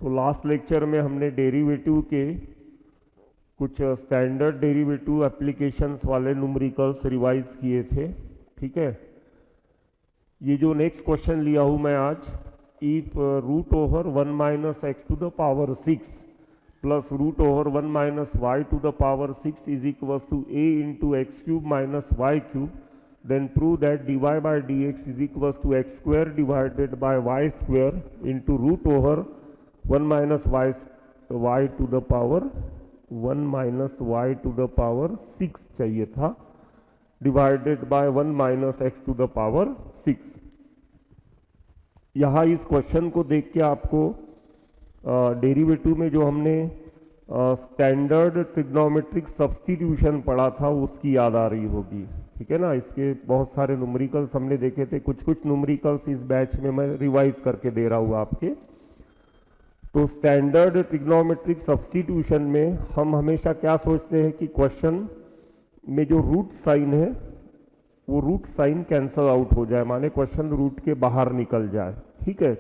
तो last lecture में हमने डेरिवेटिव के कुछ स्टैंडर्ड डेरिवेटिव एप्लीकेशंस वाले न्यूमेरिकल्स रिवाइज किए थे। ठीक है, ये जो नेक्स्ट क्वेश्चन लिया हूँ मैं आज, if root over 1 minus x to the power 6 plus root over 1 minus y to the power 6 is equal to a into x cube minus y cube, then prove that dy by dx is equals to x square divided by y square into root over 1 minus y to the power 1 minus y to the power 6 चाहिए था, divided by 1 minus x to the power 6। यहाँ इस question को देख के आपको derivative में जो हमने स्टैंडर्ड ट्रिग्नोमेट्रिक सब्स्टिट्यूशन पढ़ा था उसकी याद आ रही होगी। ठीक है ना, इसके बहुत सारे न्यूमेरिकल्स हमने देखे थे, कुछ न्यूमेरिकल्स इस बैच में मैं रिवाइज करके दे रहा हूँ आपके। तो स्टैंडर्ड ट्रिग्नोमेट्रिक सब्स्टिट्यूशन में हम हमेशा क्या सोचते हैं कि क्वेश्चन में जो रूट साइन है वो रूट साइन कैंसल आउट हो जाए, माने क्वेश्चन रूट के बाहर निकल जाए। ठीक है,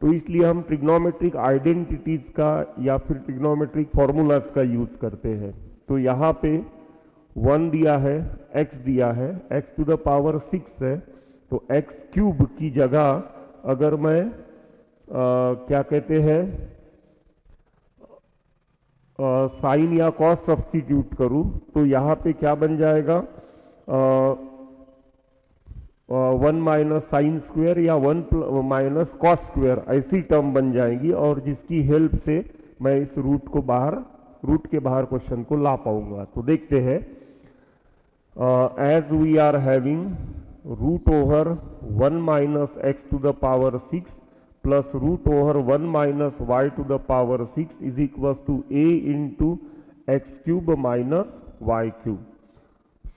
तो इसलिए हम ट्रिग्नोमेट्रिक आइडेंटिटीज का या फिर ट्रिग्नोमेट्रिक फॉर्मूलाज का यूज करते हैं। तो यहाँ पे 1 दिया है, x दिया है, x टू द पावर 6 है, तो x क्यूब की जगह अगर मैं क्या कहते हैं साइन या कॉस सब्स्टिट्यूट करूं तो यहाँ पे क्या बन जाएगा 1 माइनस साइन स्क्वायर या 1 माइनस कॉस स्क्वायर, ऐसी टर्म बन जाएंगी और जिसकी हेल्प से मैं इस रूट के बाहर क्वेश्चन को ला पाऊंगा। तो देखते हैं, as we are having root over 1 minus x to the power 6 plus root over 1 minus y to the power 6 is equals to a into x cube minus y cube.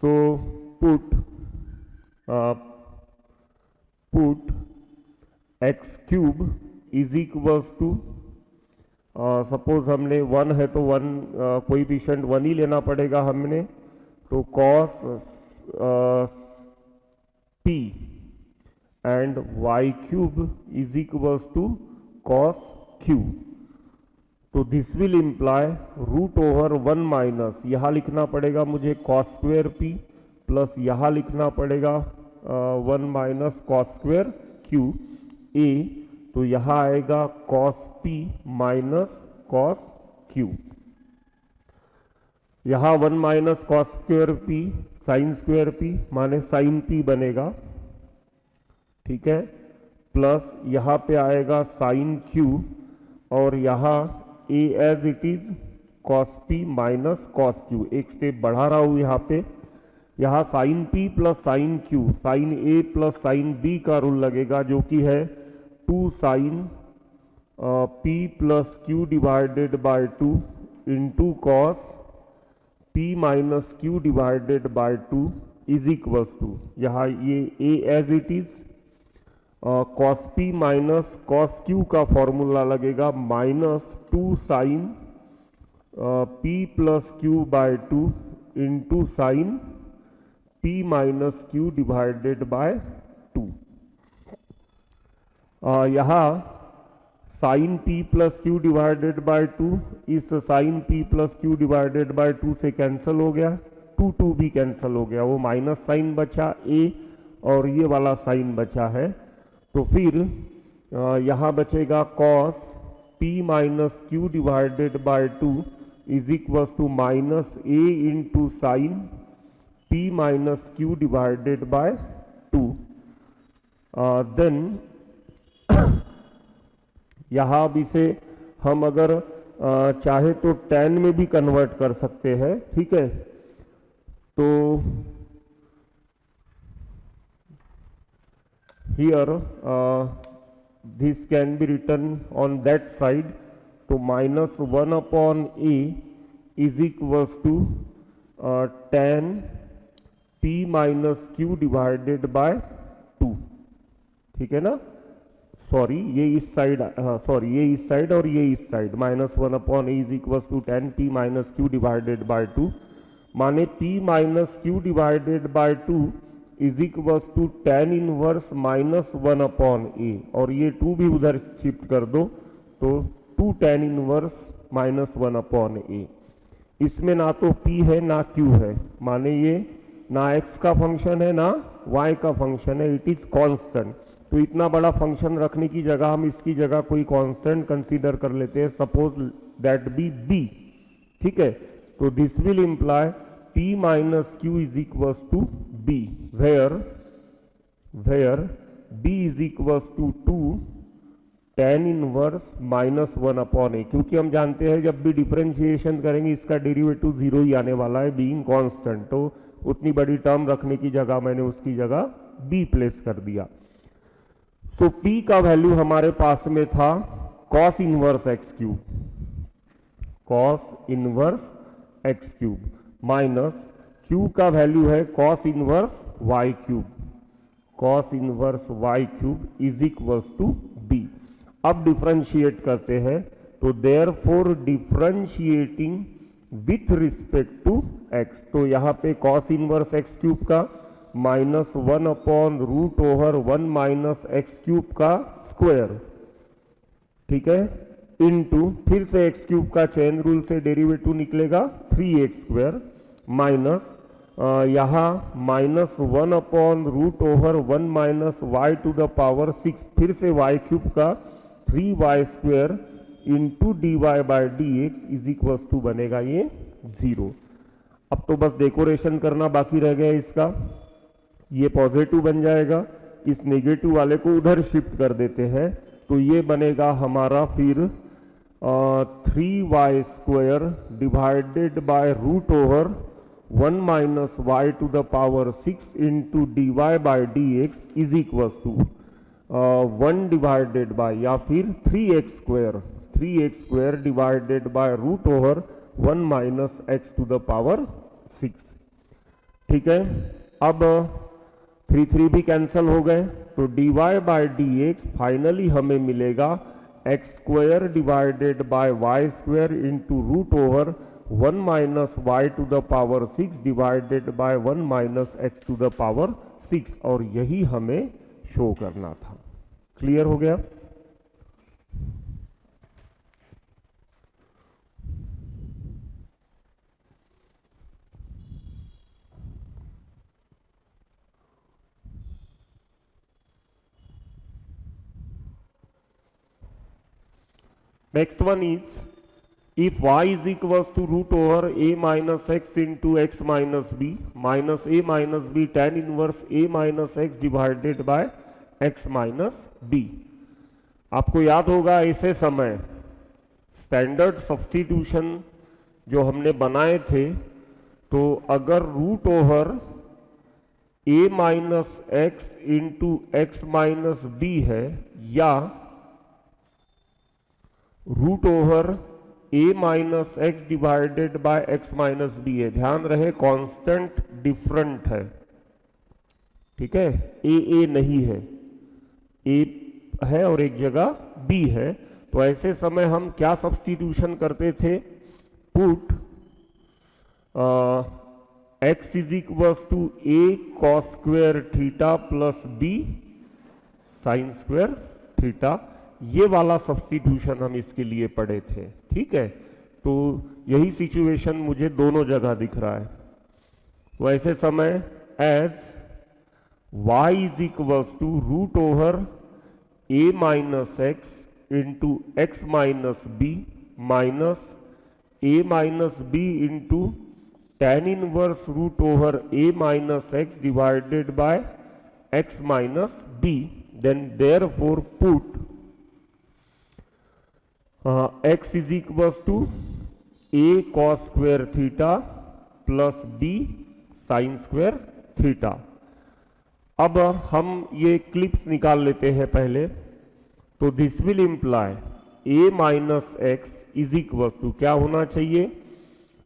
So put x cube is equals to suppose हमने 1 है तो 1 coefficient 1 ही लेना पड़ेगा हमने, तो cos p and y cube is equals to cos q। तो this will imply root over 1 minus, यहाँ लिखना पड़ेगा मुझे cos स्क्वेयर p प्लस यहाँ लिखना पड़ेगा 1 minus cos square q a, तो यहाँ आएगा cos p minus cos q। यहाँ 1 minus cos square P sine square P माने साइन पी बनेगा। ठीक है, प्लस यहाँ पे आएगा साइन क्यू और यहाँ a as it is cos p minus cos q, एक स्टेप बढ़ा रहा हूँ यहाँ पे। यहाँ sine p plus sine q, sine a plus sine b का रूल लगेगा जो कि है 2 sine p plus q divided by 2 into cos p minus q divided by 2 is equals to, यहाँ ये a as it is cos p minus cos q का formula लगेगा minus 2 sine p plus q by 2 into sine p minus q divided by 2। यहाँ sine p plus q divided by 2 इस sine p plus q divided by 2 से cancel हो गया, 2 भी cancel हो गया, वो माइनस साइन बचा a और ये वाला साइन बचा है। तो फिर यहाँ बचेगा cos p minus q divided by 2 is equals to minus a into sine p minus q divided by 2। Then यहाँ अब इसे हम अगर चाहे तो tan में भी कन्वर्ट कर सकते हैं। ठीक है, तो here this can be written on that side, तो minus 1 upon a is equals to tan p minus q divided by 2। ठीक है ना, सॉरी ये इस साइड, हाँ सॉरी ये इस साइड और ये इस side, minus 1 upon a is equals to tan p minus q divided by 2, माने p minus q divided by 2 is equals to tan inverse minus 1 upon a, और ये 2 भी उधर शिफ्ट कर दो तो 2 tan इनवर्स -1/a। इसमें ना तो p है ना q है, माने ये ना x का फंक्शन है ना y का फंक्शन है, इट इज कांस्टेंट। तो इतना बड़ा फंक्शन रखने की जगह हम इसकी जगह कोई कांस्टेंट कंसीडर कर लेते हैं, सपोज दैट बी b। ठीक है, तो this will imply p minus q is equals to b, where b is equals to 2 tan inverse -1/a, क्योंकि हम जानते हैं जब भी डिफरेंशिएशन करेंगे इसका डेरिवेटिव 0 ही आने वाला है, बीइंग कांस्टेंट। तो उतनी बड़ी टर्म रखने की जगह मैंने उसकी जगह b प्लेस कर दिया। सो p का वैल्यू हमारे पास में था cos inverse x cube, cos inverse x cube, minus q का वैल्यू है cos inverse y cube, cos inverse y cube is equals to b। अब डिफरेंशिएट करते हैं, तो therefore differentiating with respect to x, तो यहाँ पे cos इनवर्स x क्यूब का -1/√1 माइनस x क्यूब का स्क्वायर, ठीक है, इनटू फिर से x क्यूब का चेन रूल से डेरिवेटिव निकलेगा 3x² माइनस यहाँ -1/√1 माइनस y⁴, फिर से y क्यूब का 3y² into dy/dx is equals to बनेगा ये 0। अब तो बस डेकोरेशन करना बाकी रह गया इसका, ये पॉजिटिव बन जाएगा, इस नेगेटिव वाले को उधर शिफ्ट कर देते हैं, तो ये बनेगा हमारा फिर 3y² divided by √1 minus y⁴ into dy/dx is equals to 1 divided by या फिर 3x² divided by √1 minus x⁻⁶। ठीक है, अब 3 भी कैंसल हो गए, तो dy/dx फाइनली हमें मिलेगा x² divided by y² into √1 minus y⁻⁶ divided by 1 minus x⁻⁶, और यही हमें शो करना था। क्लियर हो गया? Next one is, if y is equals to √a minus x into x minus b minus a minus b tan inverse a minus x divided by x minus b। आपको याद होगा ऐसे समय standard substitution जो हमने बनाए थे, तो अगर √a minus x into x minus b है या √a minus x divided by x minus b है, ध्यान रहे कांस्टेंट डिफरेंट है, ठीक है, ए नहीं है, ए है और एक जगह बी है। तो ऐसे समय हम क्या सब्स्टिट्यूशन करते थे, put x is equals to a cos square theta plus b sine square theta, ये वाला सब्स्टिट्यूशन हम इसके लिए पढ़े थे। ठीक है, तो यही सिचुएशन मुझे दोनों जगह दिख रहा है। तो ऐसे समय as y is equals to √a minus x into x minus b minus a minus b into tan inverse √a minus x divided by x minus b, then therefore put x is equals to a cos square theta plus b sine square theta. अब हम ये clips निकाल लेते हैं पहले, तो this will imply a minus x is equals to क्या होना चाहिए,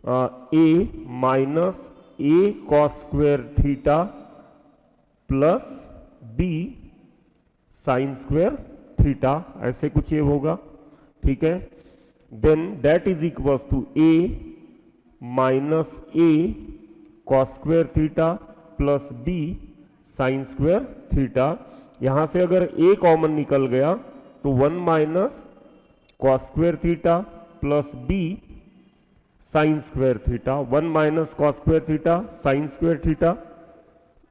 a minus a cos square theta plus b sine square theta, ऐसे कुछ ये होगा। ठीक है, then that is equals to a minus a cos square theta plus b sine square theta. यहां से अगर a कॉमन निकल गया तो 1 minus cos square theta plus b sine square theta, 1 minus cos square theta sine square theta,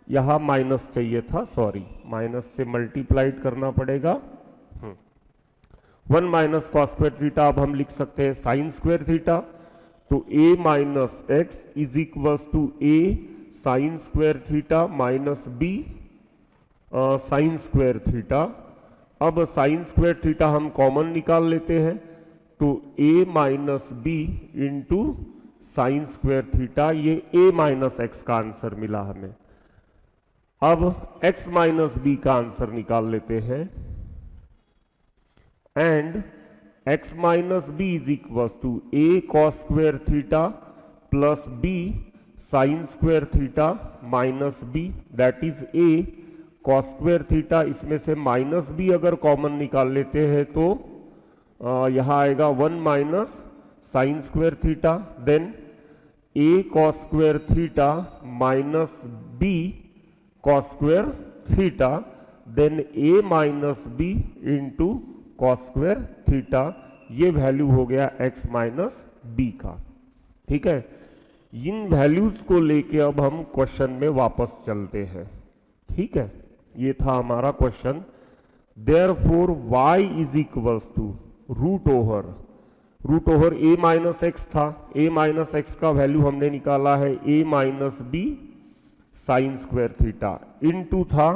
यहां minus चाहिए था, sorry minus से मल्टीप्लाइड करना पड़ेगा। 1 माइनस कॉस स्क्वायर थीटा अब हम लिख सकते हैं साइन स्क्वायर थीटा, तो a minus x is equals to a sine square theta minus b sine square theta. अब साइन स्क्वायर थीटा हम कॉमन निकाल लेते हैं, तो a minus b into sine square theta, ये a माइनस एक्स का answer मिला हमें। अब x माइनस बी का आंसर निकाल लेते हैं, and x minus b is equals to a cos square theta plus b sine square theta minus b, that is a cos square theta, इसमें से माइनस बी अगर कॉमन निकाल लेते हैं तो यहां आएगा 1 minus sine square theta, then a cos square theta minus b cos square theta, then a minus b into cos square theta, ये वैल्यू हो गया x माइनस बी का। ठीक है, इन वैल्यूज को लेके अब हम क्वेश्चन में वापस चलते हैं। ठीक है, ये था हमारा question. Therefore y is equals to root over a minus x था, a माइनस एक्स का वैल्यू हमने निकाला है a minus b sine square theta, into था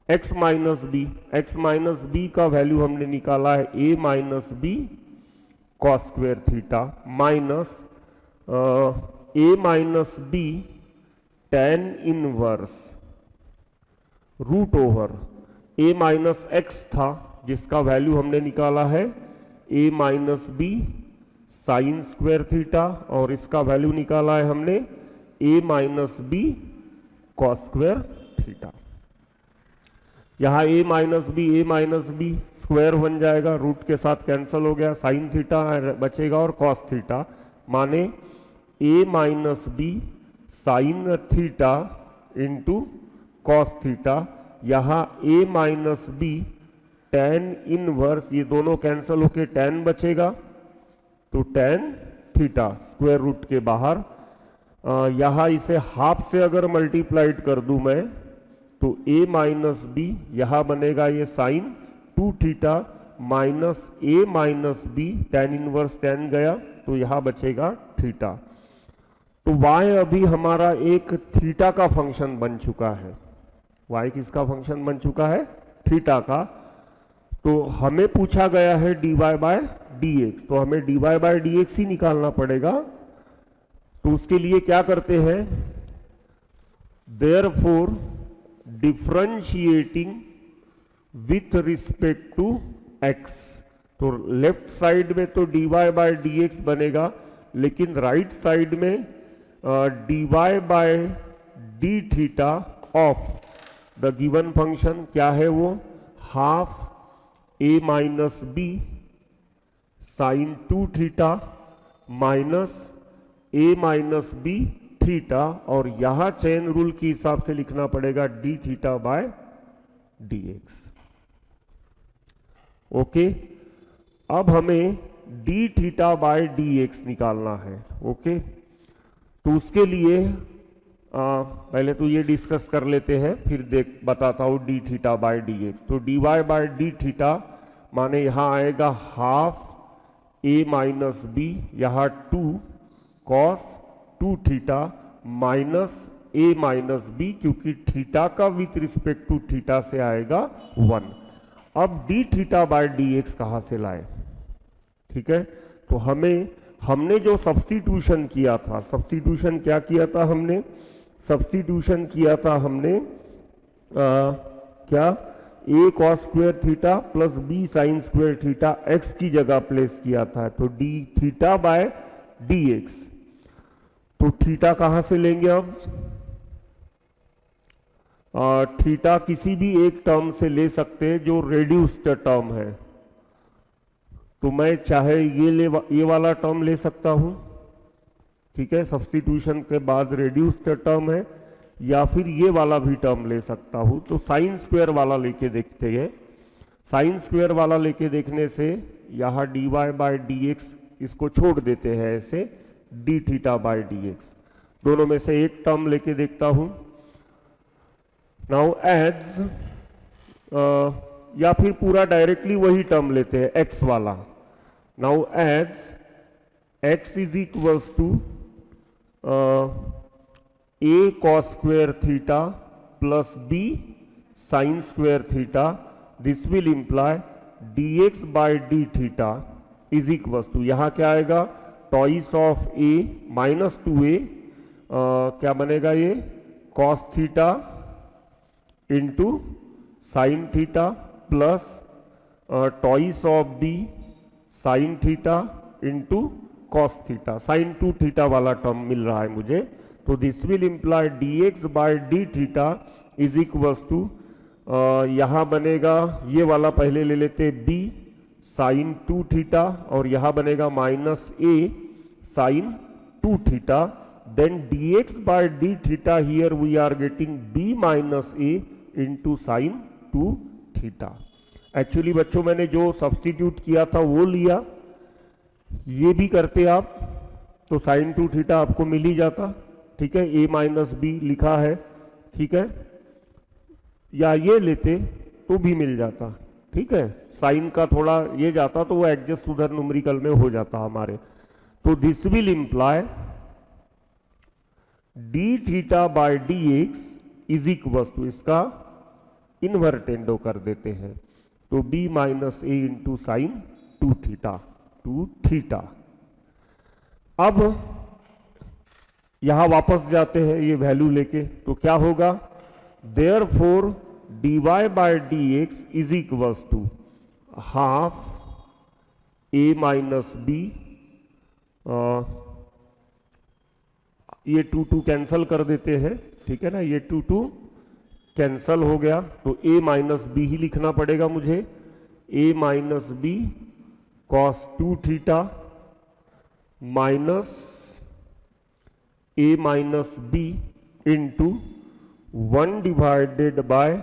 x माइनस बी का वैल्यू हमने निकाला है a minus b cos square theta, minus a minus b tan inverse root over a minus x था जिसका वैल्यू हमने निकाला है a minus b sine square theta, और इसका वैल्यू निकाला है हमने a minus b cos square theta. यहां a माइनस बी स्क्वायर बन जाएगा, रूट के साथ कैंसिल हो गया, साइन थीटा बचेगा और कॉस थीटा, माने a minus b sine theta into cos theta, यहां a minus b tan inverse, ये दोनों कैंसिल होके टेन बचेगा, तो टेन थीटा स्क्वायर रूट के बाहर। यहां इसे हाफ से अगर मल्टीप्लाइड कर दूं मैं, तो a माइनस बी यहां बनेगा ये sine 2 theta minus a minus b, tan inverse tan गया, तो यहां बचेगा थीटा। तो y अभी हमारा एक थीटा का फंक्शन बन चुका है। y किसका फंक्शन बन चुका है? थीटा का। तो हमें पूछा गया है dy बाय dx, तो हमें dy बाय dx ही निकालना पड़ेगा। तो उसके लिए क्या करते हैं, therefore differentiating with respect to x, तो लेफ्ट साइड में तो dy बाय dx बनेगा, लेकिन राइट साइड में dy by d theta of the given function क्या है, वो half a minus b sine 2 theta minus a minus b theta, और यहां चेन रूल के हिसाब से लिखना पड़ेगा d theta by dx। Okay, अब हमें डी थीटा बाय dx निकालना है। ओके, तो उसके लिए पहले तो ये डिस्कस कर लेते हैं, फिर बताता हूं डी थीटा बाय dx। तो dy बाय डी थीटा माने यहां आएगा हाफ a माइनस बी, यहां 2 cos 2 theta minus a minus b, क्योंकि थीटा का विथ रिस्पेक्ट टू थीटा से आएगा 1। अब डी थीटा बाय dx कहां से लाए? ठीक है, तो हमने जो सब्स्टिट्यूशन किया था, सब्स्टिट्यूशन क्या किया था हमने? सब्स्टिट्यूशन किया था हमने क्या, a cos square theta plus b sine square theta x की जगह प्लेस किया था, तो d थीटा बाय dx। तो थीटा कहां से लेंगे अब? थीटा किसी भी एक टर्म से ले सकते हैं जो रेड्यूस्ड टर्म है। तो मैं चाहे ये वाला टर्म ले सकता हूं, ठीक है, सब्स्टिट्यूशन के बाद रेड्यूस्ड टर्म है, या फिर ये वाला भी टर्म ले सकता हूं। तो साइन स्क्वायर वाला लेके देखते हैं। साइन स्क्वायर वाला लेके देखने से यहाँ dy बाय dx इसको छोड़ देते हैं ऐसे d थीटा बाय dx, दोनों में से एक टर्म लेके देखता हूं। नाउ एज या फिर पूरा डायरेक्टली वही टर्म लेते हैं x वाला। Now as x is equals to a cos square theta plus b sin square theta, this will imply dx by d theta is equals to, यहां क्या आएगा, toys of a minus 2a, क्या बनेगा ये cos theta into sine theta plus twice of b sine theta into cos theta, sine 2 theta वाला term मिल रहा है मुझे। तो this will imply dx by d theta is equals to, यहां बनेगा ये वाला पहले ले लेते b साइन 2 थीटा और यहां बनेगा minus a sine 2 theta, then dx by d theta here we are getting b minus a into sine 2 theta. Actually बच्चों मैंने जो सब्स्टिट्यूट किया था वो लिया, ये भी करते आप तो साइन 2 थीटा आपको मिल ही जाता, ठीक है, a माइनस बी लिखा है, ठीक है, या ये लेते तो भी मिल जाता, ठीक है, साइन का थोड़ा ये जाता तो वो एडजस्ट उधर न्यूमेरिकल में हो जाता हमारे। तो this will imply d theta by d x is equal to, इसका इन्वर्टेंडो कर देते हैं तो b minus a into sine 2 theta, 2 theta. अब यहां वापस जाते हैं ये वैल्यू लेके, तो क्या होगा, therefore d y by d x is equals to half a minus b, ये 2 कैंसल कर देते हैं, ठीक है ना, ये 2 कैंसल हो गया तो a माइनस बी ही लिखना पड़ेगा मुझे, a minus b cos 2 theta minus a minus b into 1 divided by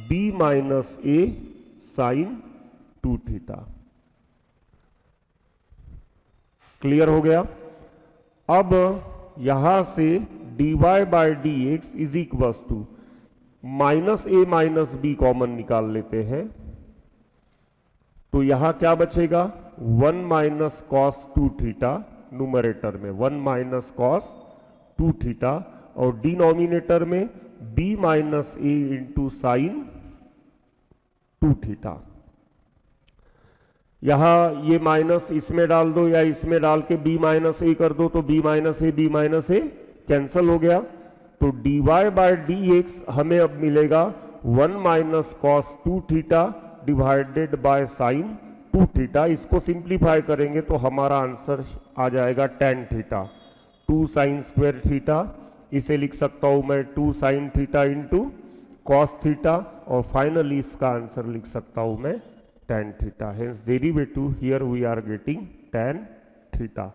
b minus a sine 2 theta. Clear हो गया। अब यहां से dy by d x is equals to minus a minus b common निकाल लेते हैं, तो यहां क्या बचेगा, 1 माइनस कॉस 2 थीटा न्यूमरेटर में, 1 माइनस कॉस 2 थीटा, और डिनोमिनेटर में b minus a into sine 2 theta. यहां ये माइनस इसमें डाल दो या इसमें डाल के b माइनस ए कर दो तो b माइनस ए कैंसल हो गया, तो dy बाय डी एक्स हमें अब मिलेगा 1 minus cos 2 theta divided by sine 2 theta. इसको सिंप्लीफाई करेंगे तो हमारा आंसर आ जाएगा tan theta, 2 sine square theta, इसे लिख सकता हूं मैं 2 sine theta into cos theta, और फाइनली इसका आंसर लिख सकता हूं मैं tan theta. Hence derivative here we are getting tan theta.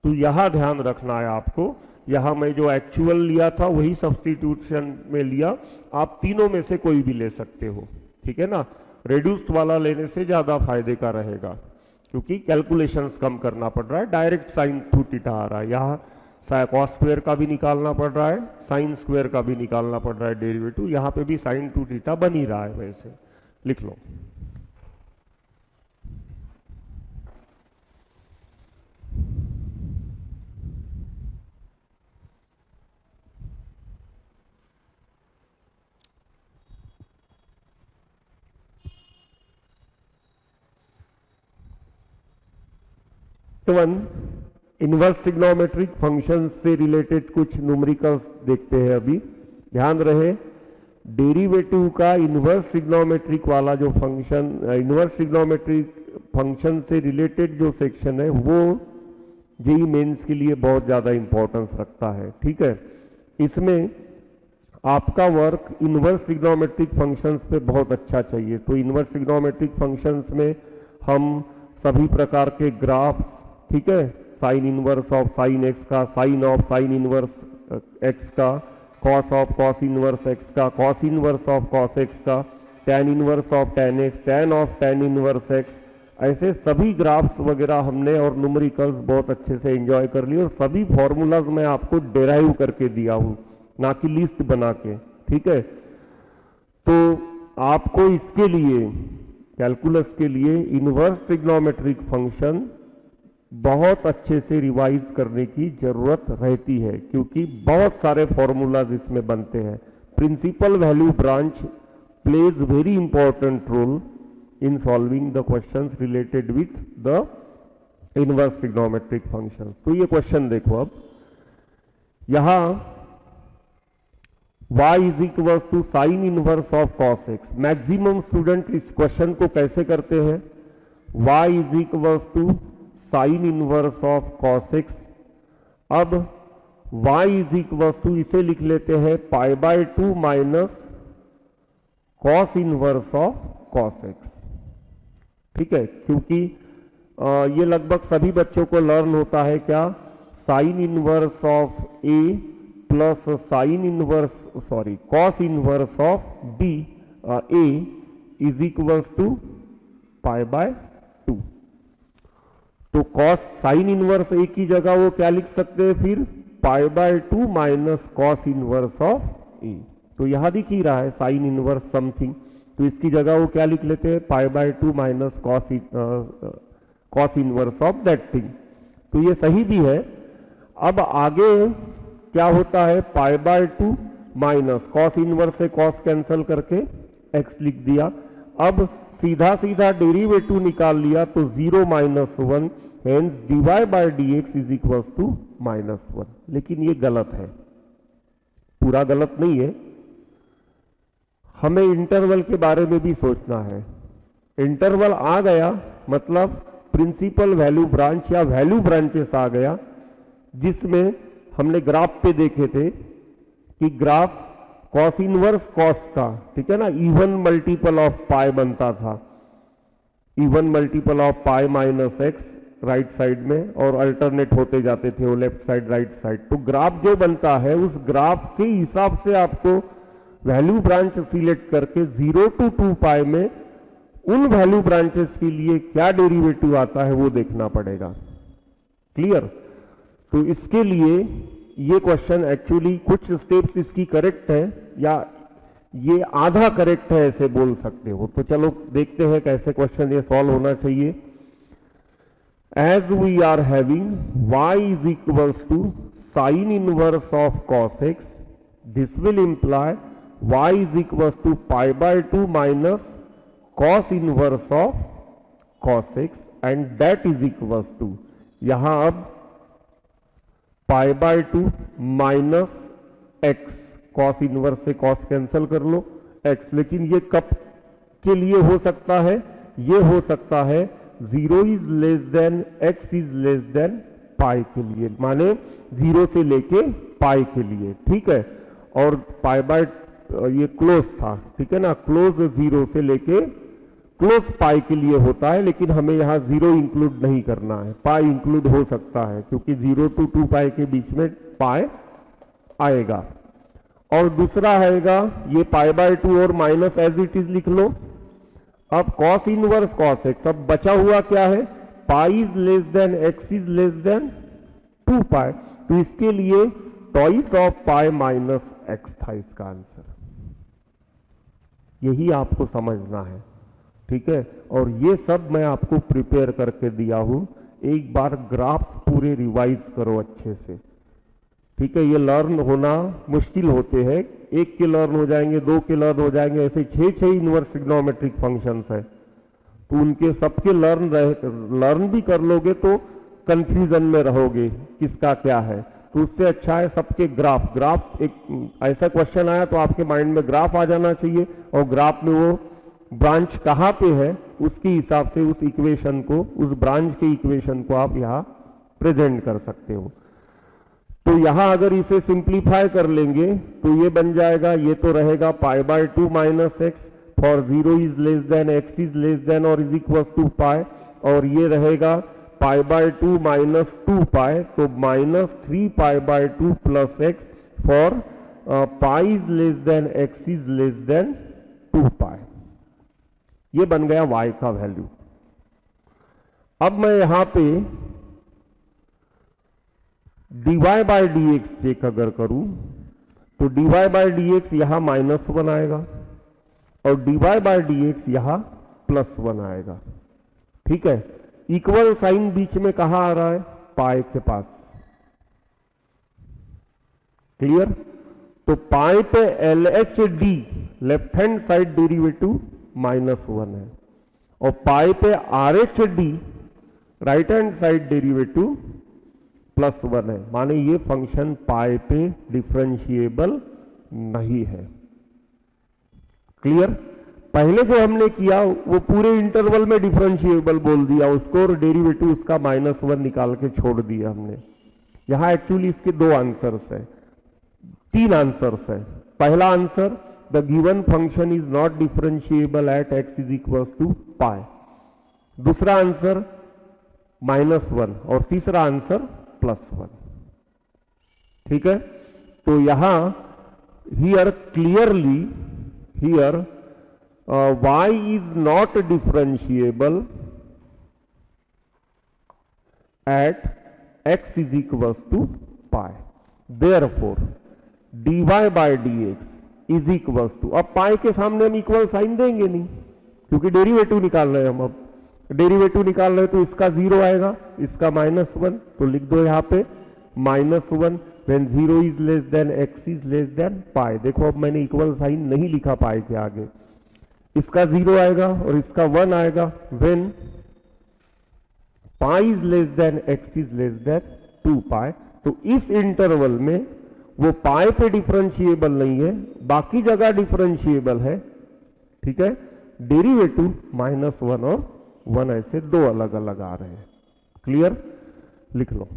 तो यहां ध्यान रखना है आपको, यहां मैं जो एक्चुअल लिया था वही सब्स्टिट्यूशन में लिया, आप तीनों में से कोई भी ले सकते हो, ठीक है ना, रेड्यूस्ड वाला लेने से ज्यादा फायदे का रहेगा क्योंकि कैलकुलेशंस कम करना पड़ रहा है, डायरेक्ट साइन 2 थीटा आ रहा है, यहाँ कॉस स्क्वायर का भी निकालना पड़ रहा है, साइन स्क्वायर का भी निकालना पड़ रहा है डेरिवेटिव, यहाँ पे भी साइन 2 थीटा बन ही रहा है, वैसे लिख लो। इनवर्स ट्रिग्नोमेट्रिक फंक्शन से रिलेटेड कुछ न्यूमेरिकल्स देखते हैं अभी। ध्यान रहे, डेरिवेटिव का इनवर्स ट्रिग्नोमेट्रिक वाला जो फंक्शन, इनवर्स ट्रिग्नोमेट्रिक फंक्शन से रिलेटेड जो सेक्शन है वो जेईई मेंस के लिए बहुत ज़्यादा इंपॉर्टेंस रखता है, ठीक है। इसमें आपका वर्क इनवर्स ट्रिग्नोमेट्रिक फंक्शंस पे बहुत अच्छा चाहिए। तो इनवर्स ट्रिग्नोमेट्रिक फंक्शंस में हम सभी प्रकार के ग्राफ्स, ठीक है, sine inverse of sine x का, sine of sine inverse x का, cos of cos inverse x का, cos inverse of cos x का, tan inverse of tan x, tan of tan inverse x, ऐसे सभी graphs वगैरह हमने और numericals बहुत अच्छे से एंजॉय कर लिए और सभी फॉर्मूलाज मैं आपको डेराइव करके दिया हूं, ना कि लिस्ट बना के। ठीक है, तो आपको इसके लिए कैलकुलस के लिए इनवर्स ट्रिग्नोमेट्रिक फंक्शन बहुत अच्छे से रिवाइज करने की जरूरत रहती है, क्योंकि बहुत सारे फॉर्मूलाज इसमें बनते हैं। Principal value branch plays very important role in solving the questions related with the inverse trigonometric functions। तो ये क्वेश्चन देखो, अब यहां y is equal to sine inverse of cos x। Maximum student इस क्वेश्चन को कैसे करते हैं, y is equal to sine inverse of cos x। अब y इज इक्वल टू इसे लिख लेते हैं π/2 minus cos inverse of cos x। ठीक है, क्योंकि ये लगभग सभी बच्चों को लर्न होता है क्या, sine inverse of a plus sine inverse cos inverse of b a is equals to π/2। तो कॉस साइन इनवर्स ए की जगह वो क्या लिख सकते हैं फिर, π/2 माइनस कॉस इनवर्स ऑफ ए। तो यहां दिख ही रहा है साइन इनवर्स समथिंग, तो इसकी जगह वो क्या लिख लेते हैं, π/2 minus cos inverse of that thing. तो ये सही भी है। अब आगे क्या होता है, π/2 माइनस कॉस इनवर्स से कॉस कैंसिल करके x लिख दिया। अब सीधा सीधा डेरिवेटिव निकाल लिया तो 0 - 1, hence dy/dx is equal to -1। लेकिन ये गलत है, पूरा गलत नहीं है। हमें इंटरवल के बारे में भी सोचना है। इंटरवल आ गया मतलब प्रिंसिपल वैल्यू ब्रांच या वैल्यू ब्रांचेस आ गया, जिसमें हमने ग्राफ पे देखे थे कि ग्राफ कॉस इनवर्स कॉस का, ठीक है ना, इवन मल्टीपल ऑफ पाई बनता था, even multiple of pi minus x right side में, और अल्टरनेट होते जाते थे वो लेफ्ट साइड राइट साइड। तो ग्राफ जो बनता है उस ग्राफ के हिसाब से आपको वैल्यू ब्रांच सिलेक्ट करके 0 to 2 पाई में उन वैल्यू ब्रांचेस के लिए क्या डेरिवेटिव आता है वो देखना पड़ेगा। क्लियर? तो इसके लिए ये क्वेश्चन एक्चुअली कुछ स्टेप्स इसकी करेक्ट है या ये आधा करेक्ट है ऐसे बोल सकते हो। तो चलो देखते हैं कैसे क्वेश्चन ये सॉल्व होना चाहिए। As we are having y is equals to sine inverse of cos x, this will imply y is equals to π/2 minus cos inverse of cos x and that is equals to, यहां अब π/2 minus x, cos inverse से cos cancel कर लो x। लेकिन ये कब के लिए हो सकता है, ये हो सकता है 0 is less than x is less than pi के लिए, माने 0 से लेके पाई के लिए। ठीक है, और ये क्लोज था, ठीक है ना, क्लोज 0 से लेके क्लोज पाई के लिए होता है, लेकिन हमें यहां 0 इंक्लूड नहीं करना है, पाई इंक्लूड हो सकता है क्योंकि 0 to 2 पाई के बीच में पाई आएगा। और दूसरा आएगा ये π/2 और माइनस एज इट इज लिख लो। अब cos इनवर्स cos x, अब बचा हुआ क्या है, पाई is less than x is less than 2 pi, तो इसके लिए toys of pi minus x था इसका आंसर। यही आपको समझना है, ठीक है। और ये सब मैं आपको प्रिपेयर करके दिया हूं, एक बार ग्राफ्स पूरे रिवाइज करो अच्छे से, ठीक है। ये लर्न होना मुश्किल होते हैं, एक के लर्न हो जाएंगे, 2 के लर्न हो जाएंगे, ऐसे 6 इनवर्स ट्रिग्नोमेट्रिक फंक्शंस है, तो उनके सबके लर्न भी कर लोगे तो कंफ्यूजन में रहोगे किसका क्या है। तो उससे अच्छा है सबके ग्राफ एक ऐसा क्वेश्चन आया तो आपके माइंड में ग्राफ आ जाना चाहिए, और ग्राफ में वो ब्रांच कहाँ पे है उसके हिसाब से उस इक्वेशन को, उस ब्रांच के इक्वेशन को आप यहाँ प्रेजेंट कर सकते हो। तो यहां अगर इसे सिंप्लीफाई कर लेंगे तो ये बन जाएगा, ये तो रहेगा π/2 minus x for 0 is less than x is less than or is equal to pi, और ये रहेगा π/2 माइनस 2 पाई, तो minus 3π/2 plus x for pi is less than x is less than 2 pi. ये बन गया y का value. अब मैं यहां पे dy by d x check अगर करूं तो dy बाय डी एक्स यहां -1 आएगा और dy बाय डी एक्स यहां +1 आएगा। ठीक है, इक्वल साइन बीच में कहां आ रहा है? पाई के पास। क्लियर? तो पाई पे LHD left hand side derivative -1 है और पाई पे RHD right hand side derivative +1 है। माने ये फंक्शन पाई पे डिफरेंशिएबल नहीं है। क्लियर? पहले जो हमने किया वो पूरे इंटरवल में डिफरेंशिएबल बोल दिया उसको और डेरिवेटिव उसका -1 निकाल के छोड़ दिया हमने। यहां एक्चुअली इसके 2 आंसर्स है, 3 आंसर्स है। पहला answer, the given function is not differentiable at x is equal to pi. दूसरा आंसर -1 और तीसरा आंसर +1। ठीक है, तो यहां here clearly here y is not differentiable at x is equals to pi. Therefore, dy by dx is equals to, अब पाई के सामने हम इक्वल साइन देंगे नहीं क्योंकि डेरिवेटिव निकाल रहे हैं हम। अब डेरिवेटिव निकाल रहे हैं तो इसका 0 आएगा, इसका -1, तो लिख दो यहाँ पे -1 when 0 is less than x is less than pi। देखो अब मैंने इक्वल साइन नहीं लिखा पाई के आगे, इसका 0 आएगा और इसका 1 आएगा when pi is less than x is less than 2 pi। तो इस इंटरवल में वो पाई पे डिफरेंशिएबल नहीं है, बाकी जगह डिफरेंशिएबल है। ठीक है, डेरिवेटिव -1 और 1 ऐसे 2 अलग अलग आ रहे हैं। क्लियर? लिख लो।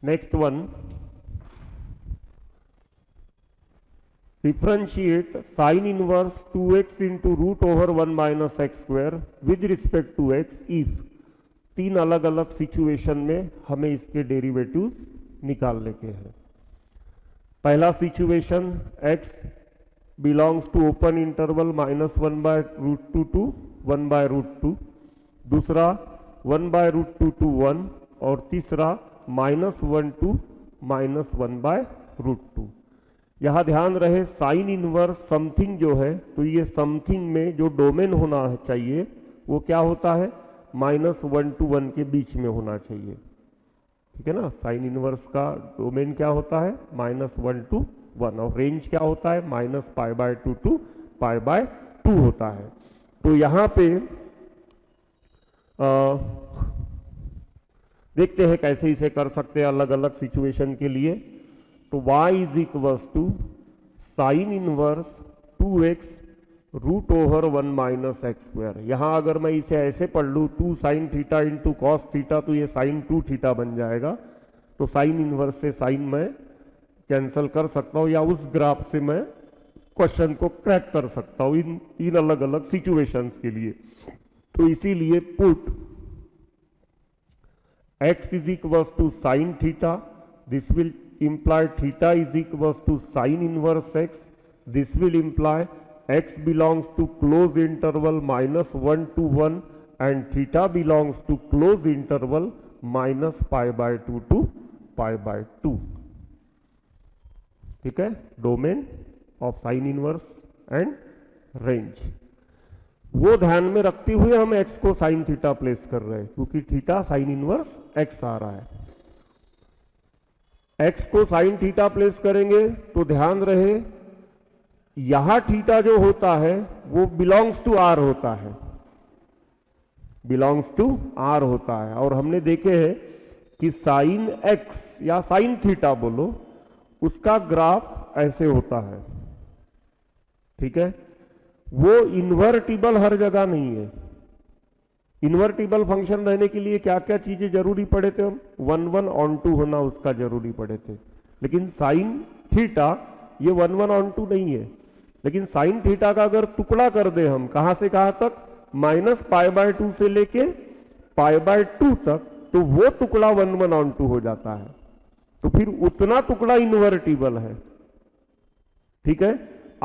Next one, differentiate sin inverse 2x into root over 1 minus x square with respect to x if 3 अलग अलग सिचुएशन में हमें इसके डेरिवेटिव्स निकालने के हैं। पहला situation x belongs to open interval -1/√2 to 1/√2, दूसरा 1/√2 to 1 और तीसरा -1 to -1/√2। यहां ध्यान रहे साइन इनवर्स समथिंग जो है, तो ये समथिंग में जो डोमेन होना चाहिए वो क्या होता है? -1 to 1 के बीच में होना चाहिए। ठीक है ना, साइन इनवर्स का डोमेन क्या होता है? -1 to 1 और रेंज क्या होता है? -π/2 to π/2 होता है। तो यहां पे देखते हैं कैसे इसे कर सकते हैं अलग अलग सिचुएशन के लिए। तो y is equals to sine inverse 2x root over 1 minus x square. यहां अगर मैं इसे ऐसे पढ़ लूँ 2 sine theta into cos theta तो ये साइन 2 थीटा बन जाएगा। तो साइन इनवर्स से साइन मैं कैंसिल कर सकता हूं या उस ग्राफ से मैं क्वेश्चन को क्रैक कर सकता हूं इन 3 अलग अलग सिचुएशंस के लिए। तो इसीलिए put x is equals to sin theta, this will imply theta is equals to sin inverse x, this will imply x belongs to closed interval -1 to 1 and theta belongs to closed interval -π/2 to π/2। ठीक है, domain of sine inverse and range वो ध्यान में रखते हुए हम x को sine theta place कर रहे हैं क्योंकि थीटा साइन इनवर्स x आ रहा है। x को साइन थीटा प्लेस करेंगे तो ध्यान रहे यहां थीटा जो होता है वो बिलोंग्स टू r होता है, बिलोंग्स टू r होता है। और हमने देखे हैं कि साइन x या साइन थीटा बोलो उसका ग्राफ ऐसे होता है। ठीक है, वो इन्वर्टिबल हर जगह नहीं है। इन्वर्टिबल फंक्शन रहने के लिए क्या क्या चीजें जरूरी पड़े थे? हम 1 on 2 होना उसका जरूरी पड़े थे। लेकिन साइन थीटा ये 1 on 2 नहीं है। लेकिन साइन थीटा का अगर टुकड़ा कर दे हम कहां से कहां तक, -π/2 से लेके π/2 तक, तो वो टुकड़ा 1 1 ऑन 2 हो जाता है, तो फिर उतना टुकड़ा इन्वर्टिबल है। ठीक है,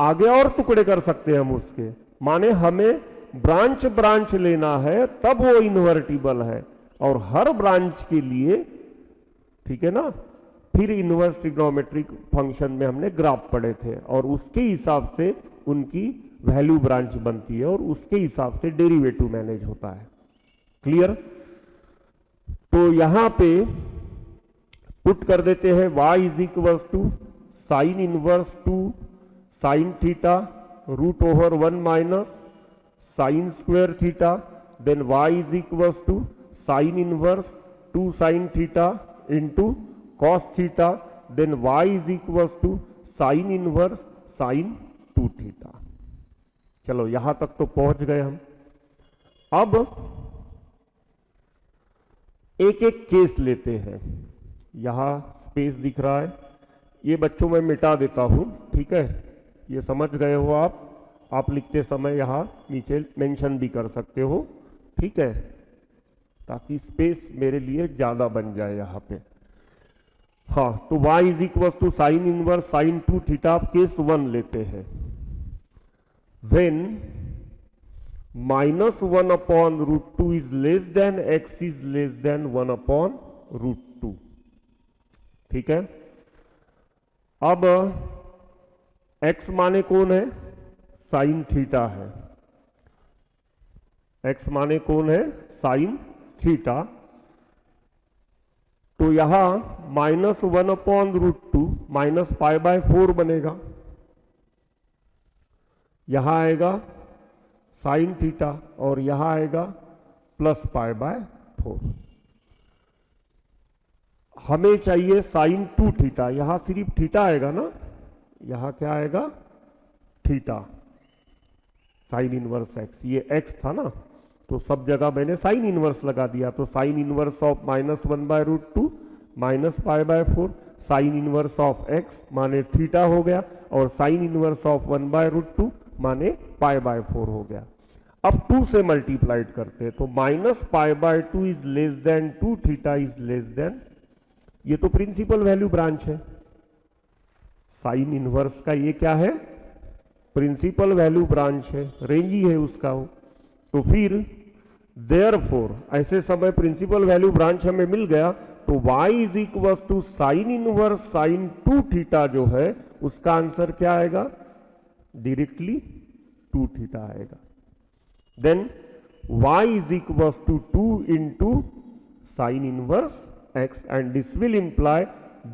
आगे और टुकड़े कर सकते हैं हम उसके, माने हमें ब्रांच ब्रांच लेना है तब वो इन्वर्टिबल है, और हर ब्रांच के लिए, ठीक है ना, फिर इनवर्स ट्रिग्नोमेट्रिक फंक्शन में हमने ग्राफ पढ़े थे और उसके हिसाब से उनकी वैल्यू ब्रांच बनती है और उसके हिसाब से डेरिवेटिव मैनेज होता है। क्लियर? तो यहां पे पुट कर देते हैं y is equal to sine inverse 2 sine theta root over 1 minus sine square theta, then y is equal to sine inverse 2 sine theta into cos theta, then y is equal to sine inverse sine 2 theta. चलो यहां तक तो पहुंच गए हम। अब एक एक केस लेते हैं। यहां स्पेस दिख रहा है, ये बच्चों में मिटा देता हूं, ठीक है, ये समझ गए हो आप लिखते समय यहां नीचे मेंशन भी कर सकते हो, ठीक है, ताकि स्पेस मेरे लिए ज्यादा बन जाए यहां पे। हाँ, तो y is equal to sine inverse sine 2 theta, case 1 लेते हैं। When minus 1 upon root 2 is less than x is less than 1 upon root 2, ठीक है। अब x माने कौन है? साइन थीटा है। x माने कौन है? Sine theta. तो यहां minus 1 upon root 2 minus pi by 4 बनेगा, यहां आएगा साइन थीटा और यहां आएगा प्लस पाई बाय 4। हमें चाहिए साइन 2 थीटा, यहां सिर्फ थीटा आएगा ना, यहां क्या आएगा? थीटा, साइन इनवर्स एक्स, ये एक्स था ना, तो सब जगह मैंने साइन इनवर्स लगा दिया, तो sine inverse of minus 1 by root 2 minus pi by 4, sine inverse of x माने थीटा हो गया, और sine inverse of 1 by root 2 माने पाई बाय 4 हो गया। अब 2 से मल्टीप्लाइड करते हैं, तो minus pi by 2 is less than 2 theta is less then, ये तो प्रिंसिपल वैल्यू ब्रांच है, साइन इनवर्स का ये क्या है? प्रिंसिपल वैल्यू ब्रांच है, रेंज ही है उसका वो। तो फिर देयरफॉर ऐसे समय प्रिंसिपल वैल्यू ब्रांच हमें मिल गया, तो y is equal to sine inverse sine 2 theta जो है उसका आंसर क्या आएगा? डायरेक्टली 2 थीटा आएगा। Then y is equal to 2 into sine inverse x and this will imply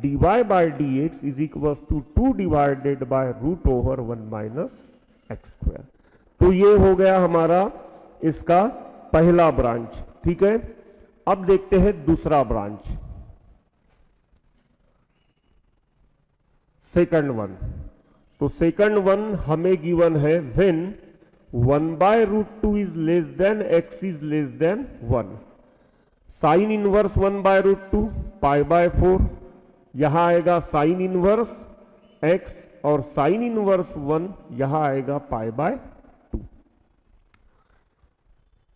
dy by dx is equal to 2 divided by root over 1 minus x square. तो ये हो गया हमारा इसका पहला ब्रांच, ठीक है। अब देखते हैं दूसरा ब्रांच, सेकंड वन। तो सेकंड वन हमें गिवन है when 1 by root 2 is less than x is less than 1, sine inverse 1 by root 2 pi by 4, यहां आएगा साइन इनवर्स x और साइन इनवर्स 1 यहां आएगा पाई बाय 2।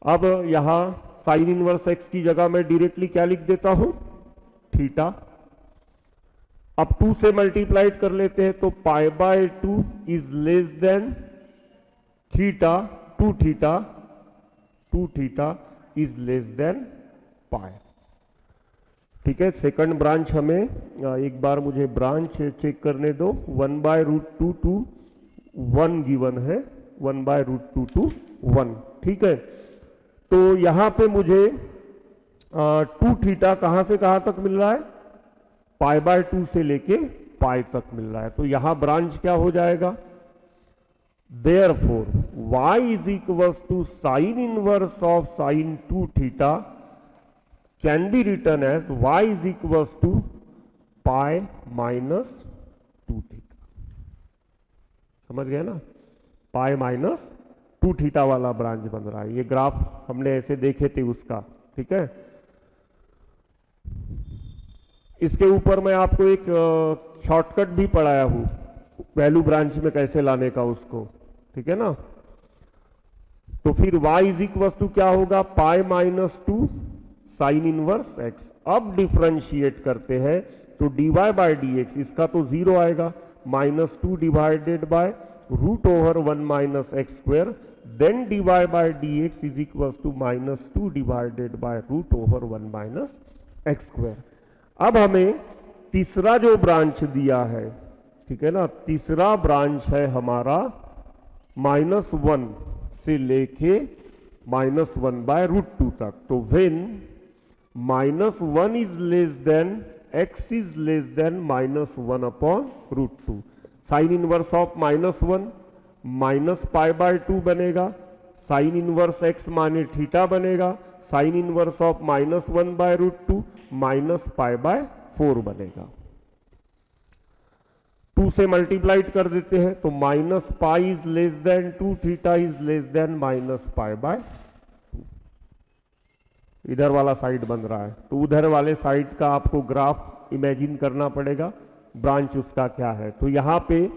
अब यहां साइन इनवर्स x की जगह मैं डायरेक्टली क्या लिख देता हूं? थीटा। अब 2 से मल्टीप्लाइड कर लेते हैं, तो pi by 2 is less than theta, 2 theta is less than pi, ठीक है। सेकंड ब्रांच हमें एक बार मुझे ब्रांच चेक करने दो। 1 बाय रूट 2 टू 1 गिवन है, 1 बाय रूट 2 टू 1, ठीक है। तो यहां पे मुझे 2 थीटा कहां से कहां तक मिल रहा है? पाई बाय 2 से लेके पाई तक मिल रहा है। तो यहां ब्रांच क्या हो जाएगा? Therefore y is equal to sine inverse of sine 2 theta can be written as y is equal to pi minus 2 theta. समझ गए ना? पाई माइनस 2 थीटा वाला ब्रांच बन रहा है। ये ग्राफ हमने ऐसे देखे थे उसका, ठीक है। इसके ऊपर मैं आपको एक शॉर्टकट भी पढ़ाया हूं, वैल्यू ब्रांच में कैसे लाने का उसको, ठीक है ना। तो फिर y इज इक्वल टू क्या होगा? पाई माइनस 2 साइन इनवर्स एक्स। अब डिफरेंशिएट करते हैं तो dy बाय डी एक्स, इसका तो जीरो आएगा, -2 divided by √1 minus x square, then dy by d x is equal to -2 divided by √1 minus x square. अब हमें तीसरा जो ब्रांच दिया है, ठीक है ना, तीसरा ब्रांच है हमारा -1 से लेके -1 बाय √2 तक। तो when -1 is less than x is less than -1 upon √2, sign inverse of -1 -π/2 बनेगा, साइन इनवर्स x माने थीटा बनेगा, साइन इनवर्स ऑफ -1 बाय √2 -π/4 बनेगा। 2 से मल्टीप्लाइड कर देते हैं तो -π is less than 2, theta is less than -π/2। इधर वाला साइड बन रहा है तो उधर वाले साइड का आपको ग्राफ इमेजिन करना पड़ेगा, ब्रांच उसका क्या है। तो यहां पे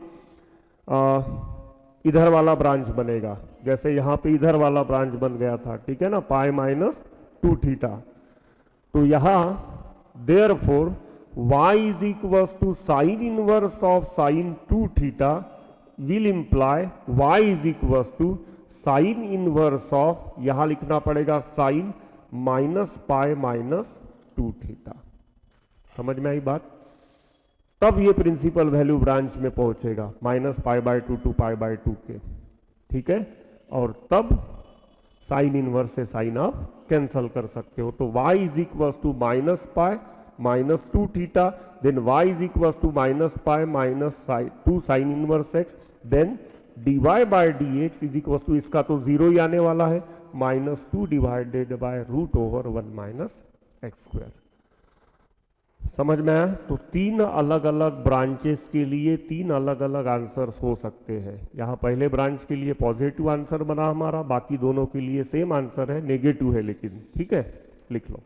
इधर वाला ब्रांच बनेगा, जैसे यहां पे इधर वाला ब्रांच बन गया था, ठीक है ना, π-2 थीटा। तो यहां therefore y is equal to sine inverse of sine 2 theta will imply y is equal to sine inverse of, यहां लिखना पड़ेगा साइन -π-2 थीटा। समझ में आई बात? तब ये प्रिंसिपल वैल्यू ब्रांच में पहुंचेगा -π/2 टू π/2 के, ठीक है, और तब साइन इनवर्स से साइन आप कैंसल कर सकते हो। तो y is equal to -π-2 theta, then y is equal to -π-2 sine inverse x, then dy by d x is equal to, इसका तो जीरो ही आने वाला है, -2 divided by √1 minus x square. समझ में आया? तो 3 अलग अलग ब्रांचेस के लिए 3 अलग अलग आंसर्स हो सकते हैं। यहाँ पहले ब्रांच के लिए पॉजिटिव आंसर बना हमारा, बाकी दोनों के लिए सेम आंसर है, नेगेटिव है लेकिन, ठीक है, लिख लो।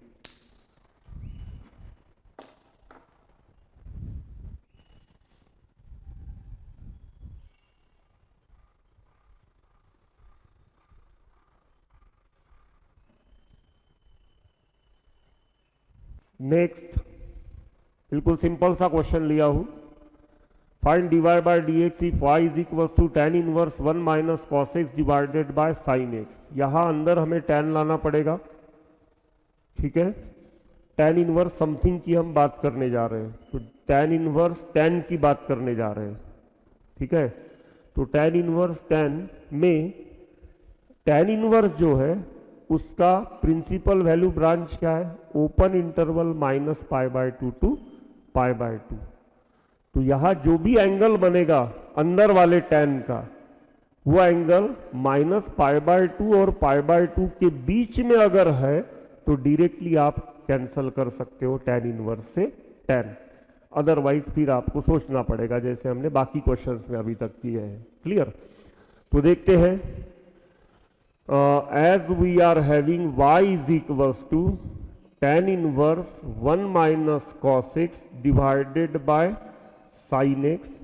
नेक्स्ट बिल्कुल सिंपल सा क्वेश्चन लिया हूं, find dy by d x if y is equal to tan inverse 1 minus cos x divided by sin x। यहां अंदर हमें tan लाना पड़ेगा, ठीक है, tan इनवर्स समथिंग की हम बात करने जा रहे हैं, तो tan इनवर्स tan की बात करने जा रहे हैं, ठीक है। तो tan इनवर्स tan में tan इनवर्स जो है उसका प्रिंसिपल वैल्यू ब्रांच क्या है, ओपन इंटरवल -π/2 टू π/2। तो यहां जो भी एंगल बनेगा अंदर वाले tan का, वो एंगल -π/2 और π/2 के बीच में अगर है तो डायरेक्टली आप कैंसल कर सकते हो tan इनवर्स से tan, अदरवाइज फिर आपको सोचना पड़ेगा, जैसे हमने बाकी क्वेश्चंस में अभी तक किए हैं। क्लियर? तो देखते हैं, as we are having y is equals to tan inverse 1 minus cos x divided by sin x,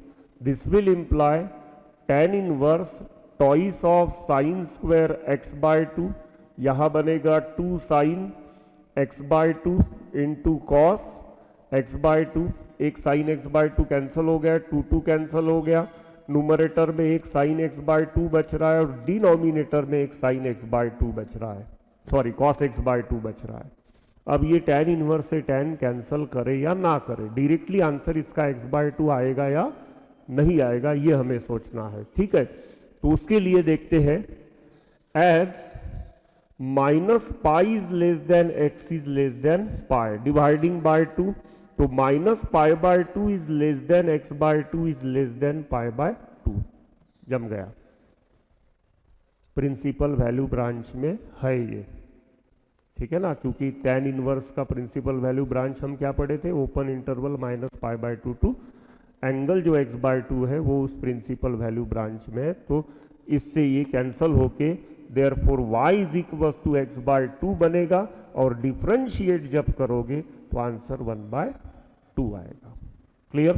this will imply tan inverse twice of sin square x by 2, यहां बनेगा 2 sin x by 2 into cos x by 2, एक sin x by 2 cancel हो गया, 2 cancel हो गया, numerator में एक sign x by 2 बच रहा है और डिनोमिनेटर में एक साइन x बाय 2 बच रहा है, सॉरी cos x बाय 2 बच रहा है। अब ये tan इनवर्स से tan कैंसिल करे या ना करे, डायरेक्टली आंसर इसका x बाय 2 आएगा या नहीं आएगा, ये हमें सोचना है, ठीक है। तो उसके लिए देखते हैं, as -π is less than x is less than π, dividing by 2, तो -π/2 is less than x by 2 is less than π/2, जम गया, प्रिंसिपल वैल्यू ब्रांच में है ये, ठीक है ना, क्योंकि tan इनवर्स का प्रिंसिपल वैल्यू ब्रांच हम क्या पढ़े थे, ओपन इंटरवल -π/2 टू एंगल जो x बाय 2 है वो उस प्रिंसिपल वैल्यू ब्रांच में है, तो इससे ये कैंसल होके therefore y is equal to x by 2 बनेगा, और डिफरेंशिएट जब करोगे तो आंसर 1/2 आएगा। क्लियर?